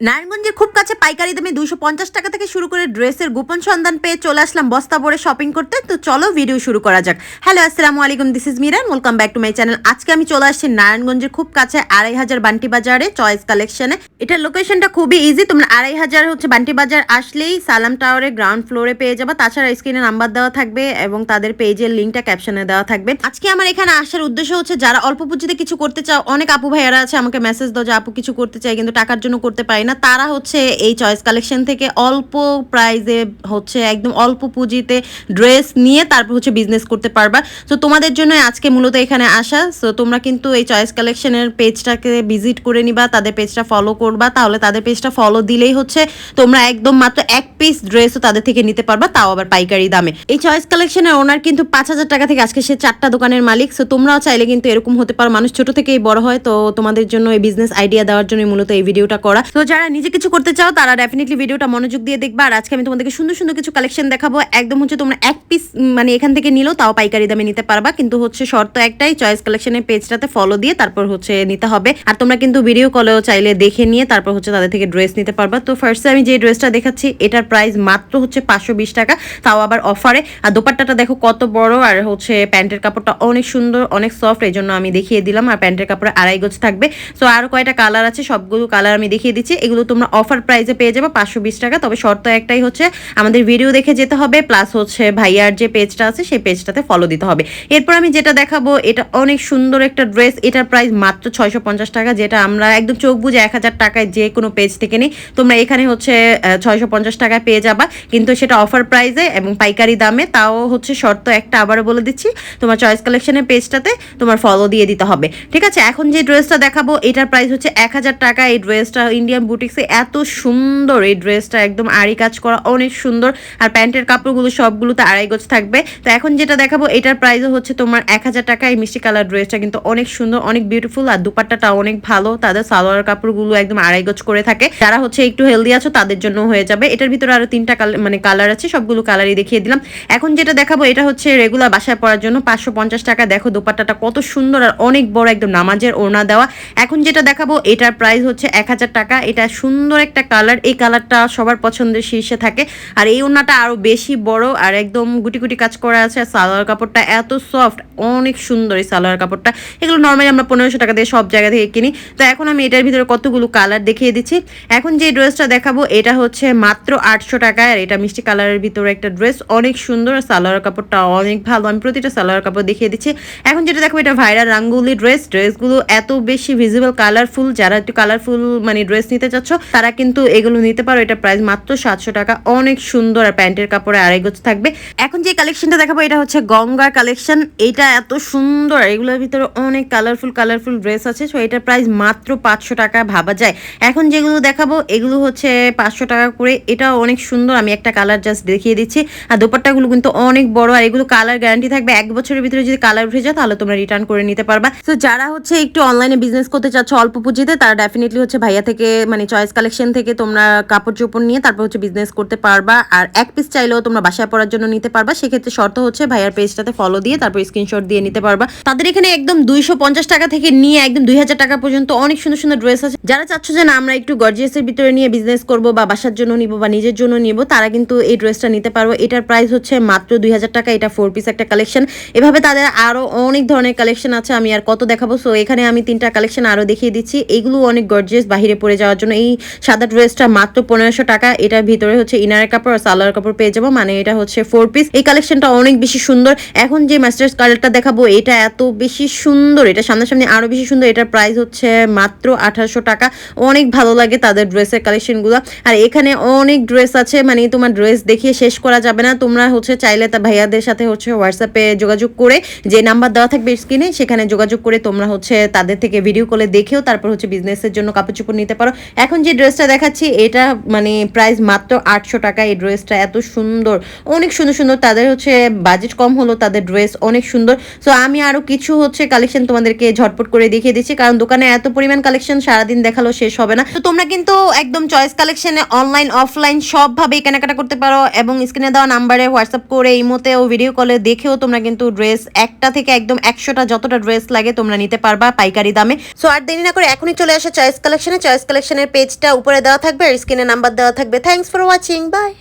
নারায়ণগঞ্জের খুব কাছে পাইকারি দামে 250 টাকা থেকে শুরু করে ড্রেসের গোপন সন্ধান পেয়ে চলে আসলাম বস্তা ভরে শপিং করতে। তো চলো ভিডিও শুরু করা যাক। হ্যালো, আসসালামু আলাইকুম, this is Miran, welcome back to my channel. আজকে আমি চলে আসছি নারায়ণগঞ্জের খুব কাছে 2500 বান্টি বাজারে চয়েস কালেকশনে। এটার লোকেশনটা খুবই ইজি, তোমরা 2500 হচ্ছে বান্টি বাজার আসলেই সালাম টাওয়ারে গ্রাউন্ড ফ্লোরে পেয়ে যাবা। তাছাড়া স্ক্রিনে নাম্বার দেওয়া থাকবে এবং তাদের পেজের লিঙ্কটা ক্যাপশনে দেওয়া থাকবে। আজকে আমার এখানে আসার উদ্দেশ্য হচ্ছে যারা অল্প পুঁজিতে কিছু করতে চাও, অনেক আপু ভাইয়ারা আছে আমাকে মেসেজ দাও যে আপু কিছু করতে চাই কিন্তু টাকার জন্য করতে পারি না, তারা হচ্ছে এই চয়েস কালেকশন থেকে অল্প প্রাইজে হচ্ছে একদম অল্প পুঁজিতে ড্রেস নিয়ে তারপর হচ্ছে বিজনেস করতে পারবা। তো তোমাদের জন্য আজকে মূলত এখানে আসা। সো তোমরা কিন্তু এই চয়েস কালেকশনের পেজটাকে ভিজিট করে নিবা, তাদের পেজটা ফলো করবা, তাহলে তাদের পেজটা ফলো দিলেই হচ্ছে তোমরা একদম মাত্র এক পিস ড্রেসও তাদের থেকে নিতে পারবা, তাও আবার পাইকারি দামে। এই চয়েস কালেকশনের ওনার কিন্তু 5000 টাকা থেকে আজকে সে 4টা দোকানের মালিক। সো তোমরাও চাইলে কিন্তু এরকম হতে পারো, মানুষ ছোট থেকেই বড় হয়। তো তোমাদের জন্য এই বিজনেস আইডিয়া দেওয়ার জন্য মূলত এই ভিডিওটা করা। তো যারা নিজে কিছু করতে চাও তারা ডেফিনেটলি ভিডিওটা মনোযোগ দিয়ে দেখবা। আর আজকে আমি তোমাদেরকে সুন্দর সুন্দর কিছু কালেকশন দেখাবো, একদম হচ্ছে তোমরা এক পিস মানে এখান থেকে নিলেও তাও পাইকারি দামে নিতে পারবা, কিন্তু হচ্ছে শর্ত একটাই, চয়েস কালেকশনের পেজটাতে ফলো দিয়ে তারপর হচ্ছে নিতে হবে। আর তোমরা কিন্তু ভিডিও কলেও চাইলে দেখে নিয়ে তারপর হচ্ছে তাদের থেকে ড্রেস নিতে পারবা। তো ফার্স্টে আমি যে ড্রেসটা দেখাচ্ছি এটার প্রাইস মাত্র হচ্ছে 520 টাকা, তাও আবার অফারে। আর দোপাট্টাটা দেখো কত বড়, আর হচ্ছে প্যান্টের কাপড়টা অনেক সুন্দর, অনেক সফট, এই জন্য আমি দেখিয়ে দিলাম। আর প্যান্টের কাপড়ে 2.5 গজ থাকবে। সো আরো কয়টা কালার আছে, সবগুলো কালার আমি দেখিয়ে দিচ্ছি। এগুলো তোমরা অফার প্রাইসে পেয়ে যাবে 520 টাকা। তবে শর্ত একটাই হচ্ছে আমাদের ভিডিও দেখে যেতে হবে, প্লাস হচ্ছে ভাইয়ার যে পেজটা আছে সেই পেজটাতে ফলো দিতে হবে। এরপর আমি যেটা দেখাবো এটা অনেক সুন্দর একটা ড্রেস, এটার প্রাইস মাত্র 650 টাকা, যেটা আমরা একদম চোখ বুঝে 1000 টাকায় যে কোনো পেজ থেকে নিই তোমরা এখানে হচ্ছে 650 টাকায় পেয়ে যাবা, কিন্তু সেটা অফার প্রাইসে এবং পাইকারি দামে। তাও হচ্ছে শর্ত একটা আবারও বলে দিচ্ছি, তোমার চয়েস কালেকশনের পেজটাতে তোমার ফলো দিয়ে দিতে হবে, ঠিক আছে? এখন যে ড্রেসটা দেখাবো এটার প্রাইস হচ্ছে 1000 টাকা। এই ড্রেসটা ইন্ডিয়ান বুটিক্সে এত সুন্দর, এই ড্রেসটা একদম আড়ি কাজ করা, অনেক সুন্দর। আর প্যান্টের কাপড়গুলো সবগুলোতে 2.5 গজ থাকবে। তো এখন যেটা দেখাবো এটার প্রাইসও হচ্ছে তোমার 1000 টাকা। এই মিষ্টি কালার ড্রেসটা কিন্তু অনেক সুন্দর, অনেক বিউটিফুল। আর দুপাট্টাটা অনেক ভালো, তাদের সালোয়ার কাপড়গুলো একদম 2.5 গজ করে থাকে। যারা হচ্ছে একটু হেলদি আছো তাদের জন্য হয়ে যাবে। এটার ভিতরে আরো 3টা কালার আছে, সবগুলো কালারই দেখিয়ে দিলাম। এখন যেটা দেখাবো এটা হচ্ছে রেগুলার বাসায় পরার জন্য 550 টাকা। দেখো দুপাট্টাটা কত সুন্দর আর অনেক বড়, একদম নামাজের ওড়না দেওয়া। এখন যেটা দেখাবো এটার প্রাইস হচ্ছে 1000 টাকা। এটা সুন্দর একটা কালার, এই কালারটা সবার পছন্দের শীর্ষে থাকে। আর এই ওড়নাটা আরো বেশি বড় আর একদম গুটি গুটি কাজ করা আছে। আর সালোয়ার কাপড়টা এত সফট, অনেক সুন্দর এই সালোয়ার কাপড়টা। এগুলো নর্মালি আমরা 1500 টাকা দিয়ে সব জায়গা থেকে কিনি। তো এখন আমি এটার ভিতরে কতগুলো কালার দেখিয়ে দিচ্ছি। এখন যে ড্রেসটা দেখাবো এটা হচ্ছে মাত্র 800 টাকায়। আর এটা মিষ্টি কালারের ভিতরে একটা ড্রেস, অনেক সুন্দর। আর সালোয়ার কাপড়টা অনেক ভালো, আমি প্রতিটা সালোয়ার কাপড় দেখিয়ে দিচ্ছি। এখন যেটা দেখো এটা ভাইরাল রাঙ্গুলি ড্রেস। ড্রেসগুলো এত বেশি ভিজিবল, কালারফুল। যারা একটু কালারফুল মানে ড্রেস নিতে চাচ্ছ তারা কিন্তু এগুলো নিতে পারো। এটা প্রাইস মাত্র 700 টাকা, অনেক সুন্দর। আর প্যান্টের কাপড়ে 2.5 গজ থাকবে। এখন যে কালেকশনটা দেখাবো এটা হচ্ছে গঙ্গার কালেকশন। এটা এত সুন্দর, এগুলোর ভিতরে অনেক কালারফুল ড্রেস আছে। সো এটার প্রাইস মাত্র 500 টাকা, ভাবা যায়। এখন যেগুলো দেখাবো এগুলো হচ্ছে 500 টাকা করে। এটাও অনেক সুন্দর, আমি একটা কালার জাস্ট দেখিয়ে দিচ্ছি। আর দোপাট্টাগুলো কিন্তু অনেক বড়, আর এগুলো কালার গ্যারান্টি থাকবে 1 বছরের ভিতরে। যদি কালার উঠে যায় তাহলে তোমরা রিটার্ন করে নিতে পারবা। তো যারা হচ্ছে একটু অনলাইনে বিজনেস করতে চাচ্ছ অল্প পুঁজিতে, তারা ডেফিনেটলি হচ্ছে ভাইয়া থেকে মানে চয়েস কালেকশন থেকে তোমরা কাপড় চোপড় নিয়ে তারপর হচ্ছে বিজনেস করতে পারবা। আর এক পিস চাইলেও তোমরা বাসায় পরার জন্য নিতে পারবা। সেক্ষেত্রে শর্ত হচ্ছে ভাইয়ার পেজটাতে ফলো দিয়ে তারপর স্ক্রিনশট দিয়ে নিতে পারবা। তাদের এখানে একদম 250 টাকা থেকে নিয়ে একদম 2000 টাকা পর্যন্ত অনেক সুন্দর সুন্দর ড্রেস আছে। যারা চাচ্ছ যে না আমরা একটু গর্জিয়াসের ভিতরে নিয়ে বিজনেস করবো বা বাসার জন্য নিবো বা নিজের জন্য নিবো, তারা কিন্তু এই ড্রেসটা নিতে পারবো। এটার প্রাইস হচ্ছে মাত্র 2000 টাকা। এটা 4 পিস একটা কালেকশন। এভাবে তাদের আরো অনেক ধরনের কালেকশন আছে, আমি আর কত দেখাবো। সো এখানে আমি 3টা কালেকশন আরো দেখিয়ে দিচ্ছি। এগুলো অনেক গর্জিয়াস, বাহিরে পরে যাওয়ার জন্য। এই সাদা ড্রেসটা মাত্র 1500 টাকা। এটার ভিতরে হচ্ছে ইনারের কাপড় আর সালোয়ার কাপড় পেয়ে যাবো, মানে এটা হচ্ছে 4 পিস। এই কালেকশনটা অনেক বেশি সুন্দর। এখন যে মাস্টার্স কালারটা দেখাবো এটা এত বেশি সুন্দর, এটা সামনাসামনি আরো বেশি সুন্দর। এটার প্রাইস হচ্ছে মাত্র 1800 টাকা। অনেক ভালো লাগে তাদের ড্রেসের কালেকশনগুলো। আর এখানে অনেক ড্রেস আছে, মানে তোমার ড্রেস দেখিয়ে শেষ করা যাবে না। তোমরা হচ্ছে চাইলে তা ভাইয়াদের সাথে হচ্ছে হোয়াটসঅ্যাপে যোগাযোগ করে, যে নাম্বার দেওয়া থাকবে স্ক্রিনে সেখানে যোগাযোগ করে তোমরা হচ্ছে তাদের থেকে ভিডিও কলে দেখেও তারপর হচ্ছে বিজনেসের জন্য কাপড় চোপড় নিতে পারো। এখন যে ড্রেসটা দেখাচ্ছি এটা মানে প্রাইস মাত্র 800 টাকা। এই ড্রেসটা এত সুন্দর, অনেক সুন্দর সুন্দর। তাদের হচ্ছে বাজেট কম হলো, তাদের ড্রেস অনেক সুন্দর। সো আমি আরো কিছু হচ্ছে কালেকশন তোমাদেরকে ঝটপট করে দেখিয়ে দিচ্ছি, কারণ দোকানে এত পরিমাণ কালেকশন সারাদিন দেখালো শেষ হবে না। তো তোমরা কিন্তু একদম চয়েস কালেকশনে অনলাইন অফলাইন সবভাবেই কেনাকাটা করতে পারো এবং স্ক্রিনে দেওয়া নাম্বারে হোয়াটসঅ্যাপ করে ইমোতে ও ভিডিও কলে দেখেও তোমরা কিন্তু ড্রেস একটা থেকে একদম 100টা যতটা ড্রেস লাগে তোমরা নিতে পারবা পাইকারি দামে। সো আর দেরি না করে এখনই চলে আসো চয়েস কালেকশনে। চয়েস কালেকশনের পেজটা উপরে দেওয়া থাকবে আর স্ক্রিনে নাম্বার দেওয়া থাকবে। Thanks for watching, by.